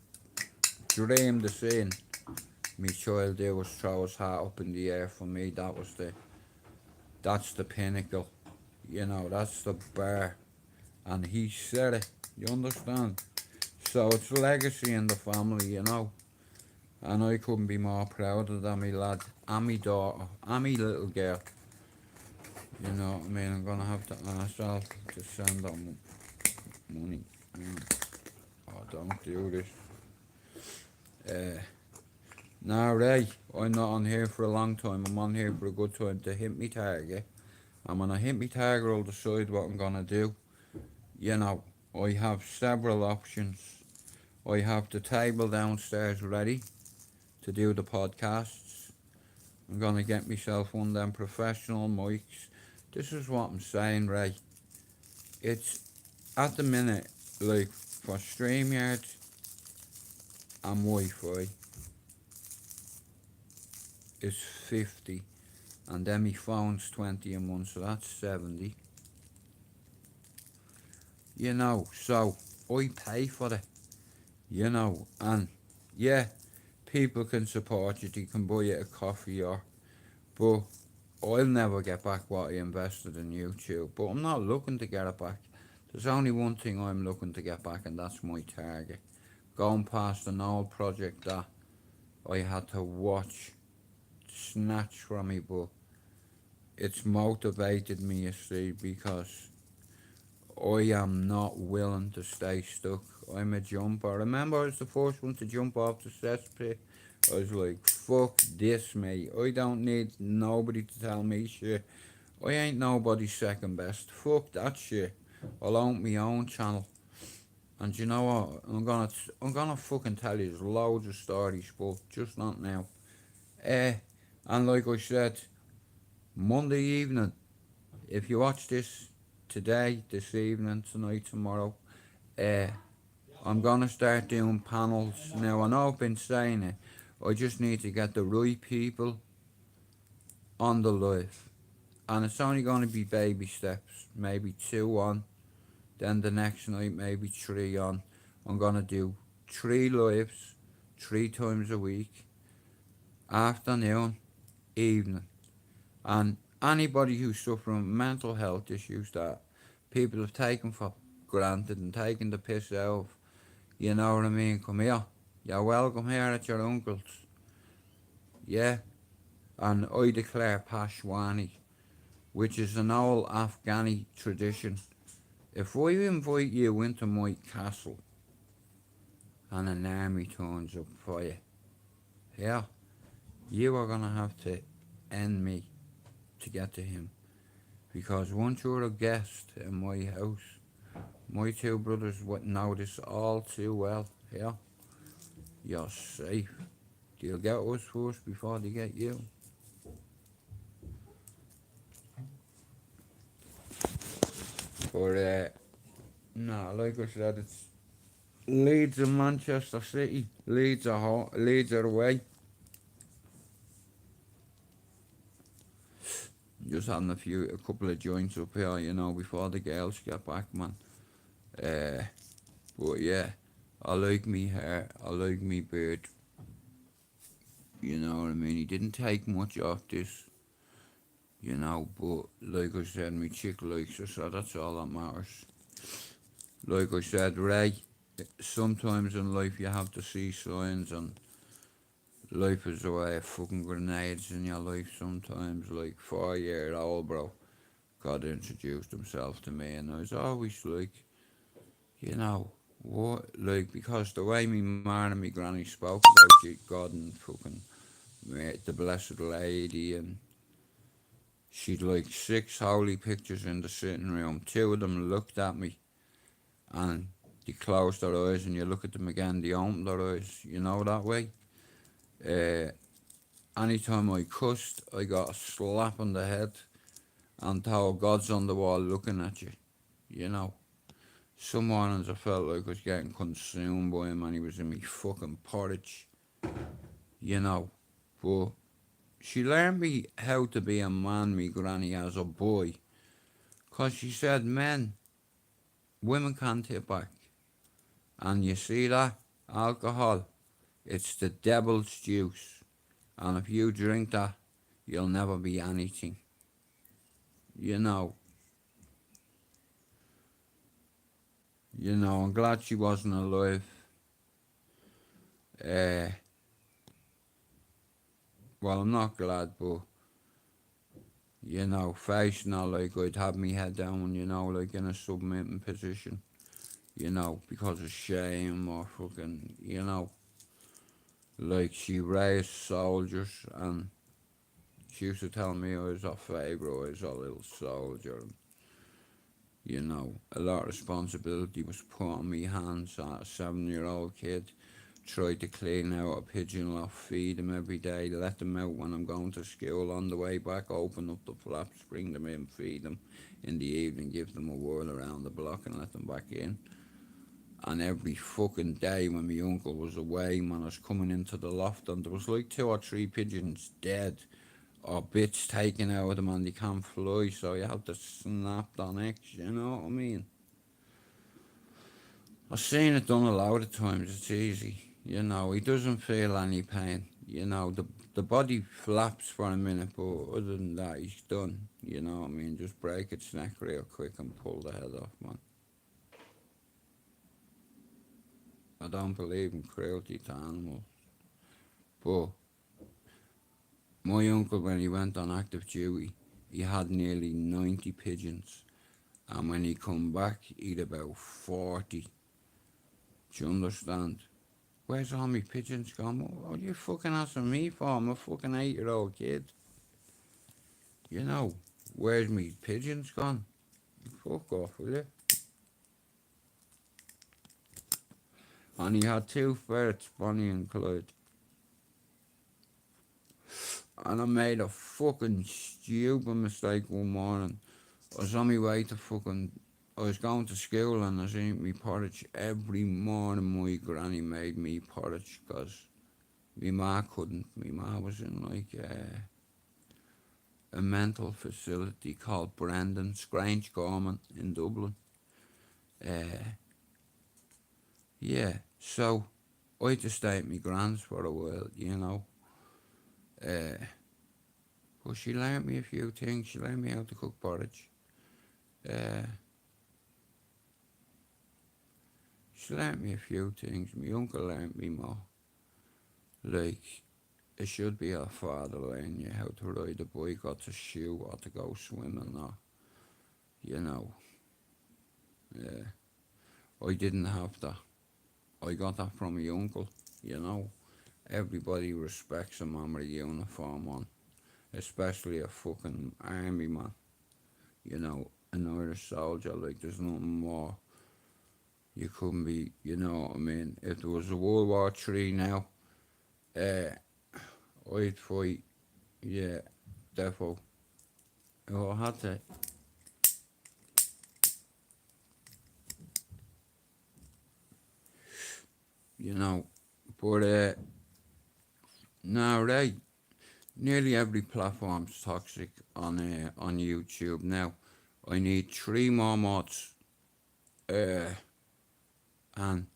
dreamed of seeing me child do, was throw his hat up in the air. For me, that's the pinnacle, you know, that's the bar. And he said it, you understand? So it's legacy in the family, you know. And I couldn't be more proud of that, me lad, and me daughter, and me little girl. You know what I mean? I'm gonna have to ask Al to send them money. Oh, don't do this. Now, Ray, I'm not on here for a long time. I'm on here for a good time to hit me target. And when I hit me target, I'll decide what I'm gonna do. You know, I have several options. I have the table downstairs ready to do the podcasts. I'm gonna get myself one of them professional mics. This is what I'm saying, Ray. It's at the minute, like, for StreamYard and Wi-Fi, it's 50, and then my phone's 20 a month, so that's 70. You know, so I pay for it, you know, and yeah, people can support you, they can buy you a coffee, or, But I'll never get back what I invested in YouTube. But I'm not looking to get it back. There's only one thing I'm looking to get back, and that's my target. Going past an old project that I had to watch snatch from me, but it's motivated me, you see, because I am not willing to stay stuck. I'm a jumper. I remember I was the first one to jump off the cesspit. I was like, fuck this, mate. I don't need nobody to tell me shit. I ain't nobody's second best. Fuck that shit. I'll own my own channel. And you know what? I'm gonna fucking tell you loads of stories, but just not now. And like I said, Monday evening, if you watch this today, this evening, tonight, tomorrow, I'm gonna start doing panels. Now I know I've been saying it. I just need to get the right people on the live. And it's only gonna be baby steps. Maybe 2 on. Then the next night, maybe 3 on. I'm gonna do 3 lives, 3 times a week, afternoon, evening. And anybody who's suffering mental health issues that people have taken for granted and taken the piss out of, you know what I mean? Come here. You're welcome here at your uncle's. Yeah. And I declare Pashwani, which is an old Afghani tradition. If I invite you into my castle and an army turns up for you, yeah, you are gonna have to end me to get to him. Because once you're a guest in my house, my 2 brothers would know this all too well, yeah? You're safe. They'll get us first before they get you. But, no, like I said, it's Leeds and Manchester City. Leeds are away. Just having a couple of joints up here, you know, before the girls get back, man. But yeah, I like me hair, I like me beard. You know what I mean? He didn't take much off this, you know, but like I said, my chick likes it, so that's all that matters. Like I said, Ray, sometimes in life you have to see signs, and life is a way of fucking grenades in your life sometimes. Like 4-year-old bro God introduced himself to me, and I was always like, you know, what, like, because the way me man and me granny spoke about you, God and fucking the Blessed Lady, and she'd like 6 holy pictures in the sitting room. 2 of them looked at me, and they closed their eyes, and you look at them again, they opened their eyes, you know, that way. Anytime I cussed, I got a slap on the head, and told God's on the wall looking at you, you know. Some mornings I felt like I was getting consumed by him, and he was in me fucking porridge, you know. But she learned me how to be a man, me granny, as a boy. Because she said, women can't hit back. And you see that? Alcohol, it's the devil's juice. And if you drink that, you'll never be anything. You know. I'm glad she wasn't alive. Well, I'm not glad, but, you know, facing her like I'd have me head down, you know, like in a submitting position, you know, because of shame or fucking, you know, like she raised soldiers, and she used to tell me I was her favourite, I was a little soldier, and, you know, a lot of responsibility was put on me hands. A 7-year-old kid, tried to clean out a pigeon loft, feed them every day, let them out when I'm going to school. On the way back, open up the flaps, bring them in, feed them. In the evening, give them a whirl around the block and let them back in. And every fucking day when my uncle was away, man, I was coming into the loft, and there was like 2 or 3 pigeons dead, or bits taken out of them, and they can't fly, so you have to snap their necks, you know what I mean? I've seen it done a lot of times, it's easy, you know, he doesn't feel any pain, you know, the the body flaps for a minute, but other than that, he's done. You know what I mean? Just break its neck real quick and pull the head off, man. I don't believe in cruelty to animals, but my uncle, when he went on active duty, he had nearly 90 pigeons, and when he come back, he'd about 40. Do you understand? Where's all my pigeons gone? What are you fucking asking me for? I'm a fucking 8-year-old kid. You know, where's my pigeons gone? Fuck off, will you? And he had 2 ferrets, Bonnie and Clyde. And I made a fucking stupid mistake one morning. I was on my way to I was going to school and I was eating me porridge. Every morning my granny made me porridge because my ma couldn't. My ma was in like a mental facility called Brendan Grange Gorman in Dublin. Yeah, so I had to stay at my gran's for a while, you know. But she learnt me a few things. She learnt me how to cook porridge. She learnt me a few things. My uncle learnt me more. Like, it should be our father learning you how to ride a bike or to shoot or to go swimming or, you know. I didn't have that. I got that from my uncle, you know. Everybody respects a man with a uniform on, especially a fucking army man, you know, an Irish soldier. Like, there's nothing more. You couldn't be, you know what I mean. If there was a World War III now, I'd fight, yeah, defo. If I had to. You know, but now, right, nearly every platform's toxic on YouTube now. I need 3 more mods, and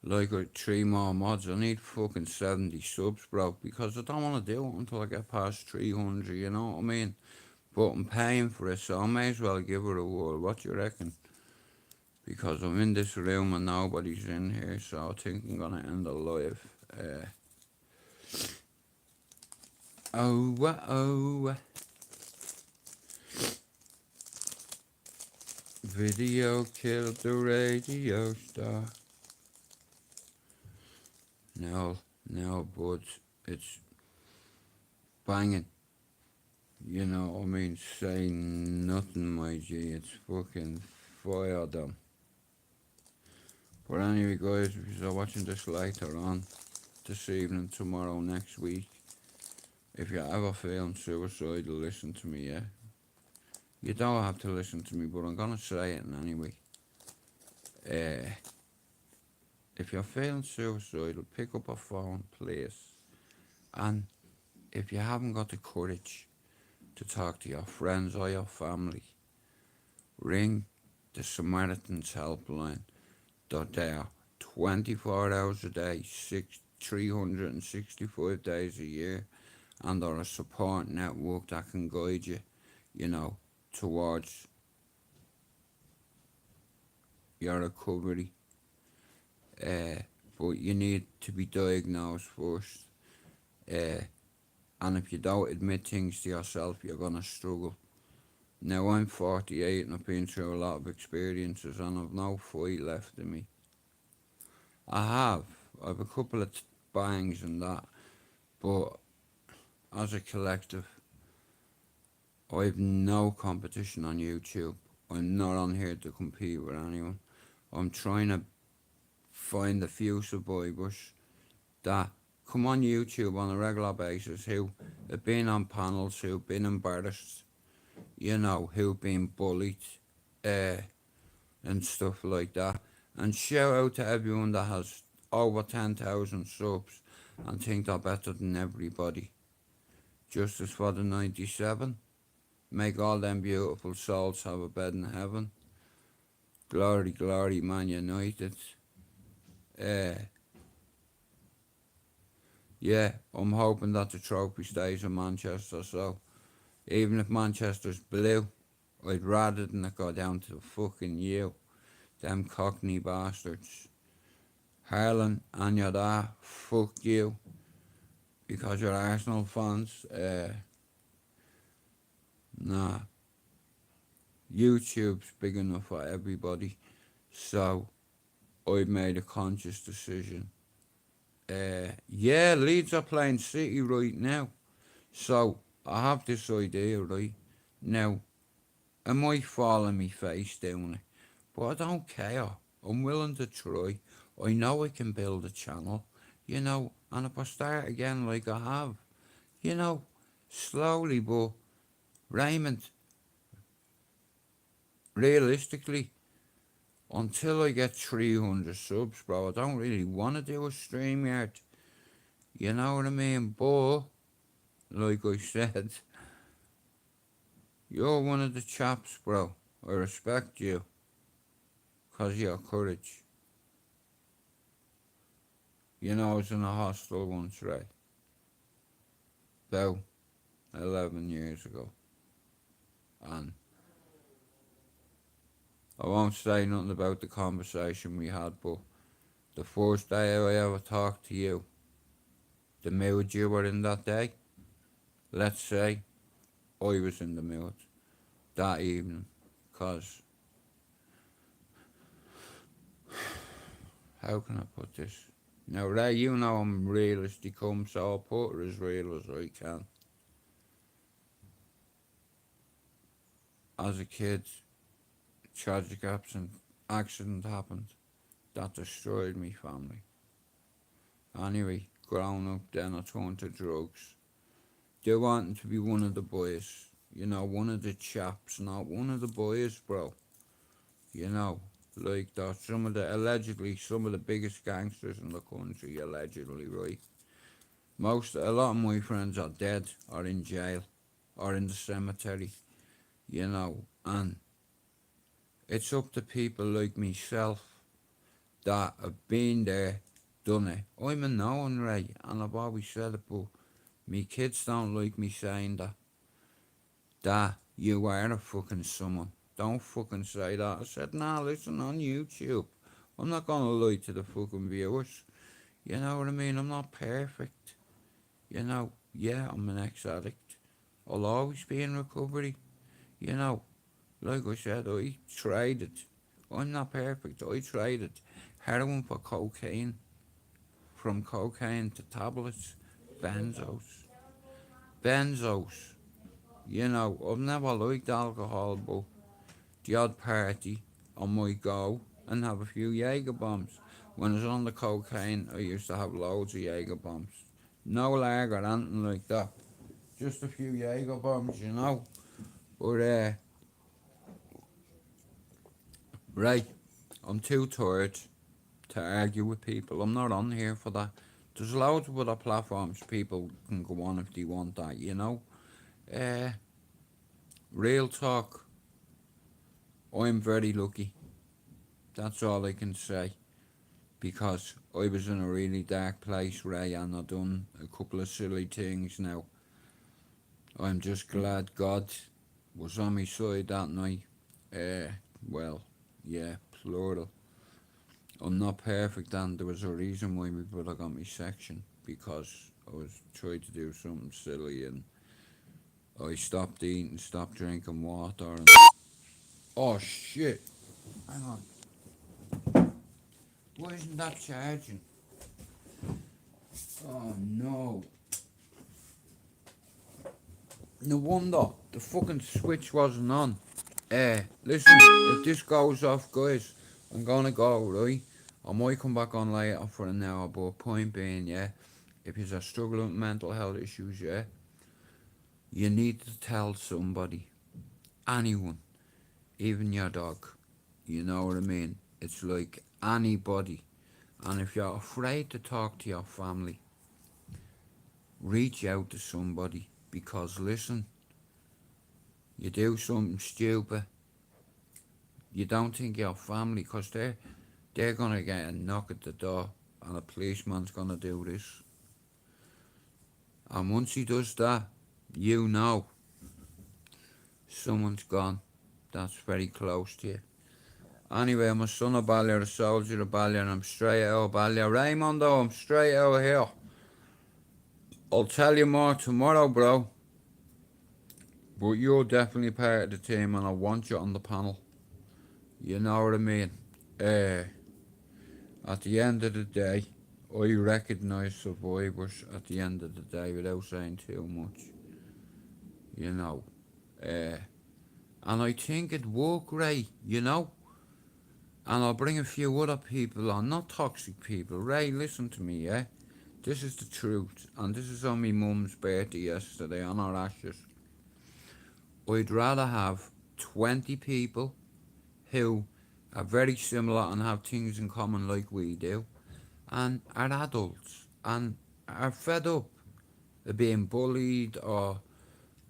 like 3 more mods, I need fucking 70 subs, bro, because I don't want to do it until I get past 300, you know what I mean? But I'm paying for it, so I may as well give it a whirl. What do you reckon? Because I'm in this room and nobody's in here, so I think I'm gonna end the live. Video killed the radio star. No, but it's banging. You know what I mean? Say nothing, my G. It's fucking fire them. But anyway, guys, if you're watching this later on, this evening, tomorrow, next week, if you're ever feeling suicidal, listen to me, yeah? You don't have to listen to me, but I'm gonna say it anyway. If you're feeling suicidal, pick up a phone, please. And if you haven't got the courage to talk to your friends or your family, ring the Samaritans helpline. They're there 24 hours a day, 365 days a year, and they're a support network that can guide you, you know, towards your recovery. But you need to be diagnosed first. And if you don't admit things to yourself, you're gonna struggle. Now, I'm 48 and I've been through a lot of experiences and I've no fight left in me. I have a couple of bangs and that, but as a collective, I've no competition on YouTube. I'm not on here to compete with anyone. I'm trying to find a few survivors that come on YouTube on a regular basis who have been on panels, who've been embarrassed, you know, who've been bullied, and stuff like that. And shout out to everyone that has over 10,000 subs and think they're better than everybody. Justice for the 97. Make all them beautiful souls have a bed in heaven. Glory, glory, Man United. yeah, I'm hoping that the trophy stays in Manchester. So even if Manchester's blue, I'd rather than it go down to the fucking you, them cockney bastards. Harlan and your dad, fuck you, because you're Arsenal fans. Nah, YouTube's big enough for everybody, so I've made a conscious decision. Yeah, Leeds are playing City right now, so I have this idea, right? Now, I might fall on my face doing it, but I don't care. I'm willing to try. I know I can build a channel, and if I start again like I have, you know, slowly, but Raymond, realistically, until I get 300 subs, bro, I don't really want to do a stream yet. You know what I mean? But, like I said, you're one of the chaps, bro. I respect you, 'cause of your courage. I was in a hostel once, right? About 11 years ago. And I won't say nothing about the conversation we had, but the first day I ever talked to you, the mood you were in that day, let's say I was in the mood that evening. 'Cause, how can I put this? Now, Ray, you know I'm real as they come, so I'll put it as real as I can. As a kid, tragic accident happened that destroyed me family. Anyway, growing up then I turned to drugs. They wanting to be one of the boys, one of the chaps, not one of the boys, bro. Like that allegedly some of the biggest gangsters in the country, allegedly, right? A lot of my friends are dead, or in jail, or in the cemetery, and it's up to people like myself that have been there, done it. I'm a known, Ray, and I've always said it, but me kids don't like me saying that you are a fucking someone. Don't fucking say that. I said, nah, listen, on YouTube, I'm not gonna lie to the fucking viewers. You know what I mean? I'm not perfect. Yeah, I'm an ex-addict. I'll always be in recovery. You know, like I said, I traded. I'm not perfect. I traded heroin for cocaine, from cocaine to tablets, benzos. Benzos. I've never liked alcohol, but the odd party, I might go and have a few Jaeger bombs. When I was on the cocaine, I used to have loads of Jaeger bombs. No lag or anything like that. Just a few Jaeger bombs. But, right, I'm too tired to argue with people. I'm not on here for that. There's loads of other platforms people can go on if they want that. Real talk, I'm very lucky. That's all I can say. Because I was in a really dark place, Ray, and I done a couple of silly things now. I'm just glad God was on my side that night. Well, yeah, plural. I'm not perfect, and there was a reason why my brother got me section, because I was trying to do something silly, and I stopped eating, stopped drinking water, and oh shit! Hang on, why isn't that charging? Oh no! No wonder the fucking switch wasn't on. Listen, if this goes off, guys, I'm gonna go, right? I might come back on later for an hour, but point being, yeah, if you're struggling with mental health issues, yeah, you need to tell somebody, anyone, even your dog. You know what I mean? It's like anybody. And if you're afraid to talk to your family, reach out to somebody, because listen, you do something stupid, you don't think your family, because they're gonna get a knock at the door, and a policeman's gonna do this. And once he does that, you know someone's gone that's very close to you. Anyway, I'm a son of Ballier, a soldier of Ballier, and I'm straight out of Ballier. Raymond, though, I'm straight out of here. I'll tell you more tomorrow, bro. But you're definitely part of the team, and I want you on the panel. You know what I mean? At the end of the day, I recognise survivors at the end of the day without saying too much. You know. And I think it'd work, Ray, you know? And I'll bring a few other people on, not toxic people. Ray, listen to me, yeah? This is the truth, and this is on my mum's birthday yesterday, on her ashes. I'd rather have 20 people who are very similar and have things in common like we do, and are adults, and are fed up of being bullied or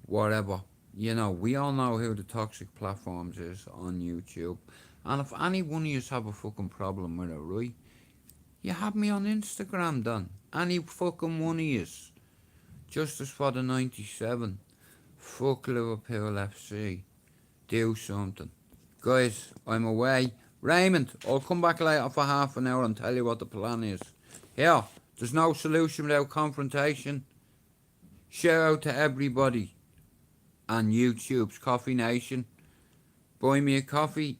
whatever. You know, we all know who the toxic platforms is on YouTube. And if any one of you have a fucking problem with it, right? You have me on Instagram, then. Any fucking one of yous. Justice for the 97. Fuck Liverpool FC. Do something. Guys, I'm away. Raymond, I'll come back later for half an hour and tell you what the plan is. Here, there's no solution without confrontation. Shout out to everybody on YouTube's Coffee Nation. Buy me a coffee,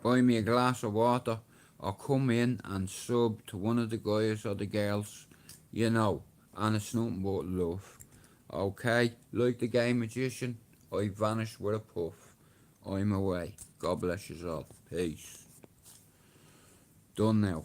buy me a glass of water, or come in and sub to one of the guys or the girls, you know, and it's nothing but love. Okay, like the Game Magician, I vanish with a puff. I'm away. God bless you all. Peace. Done now.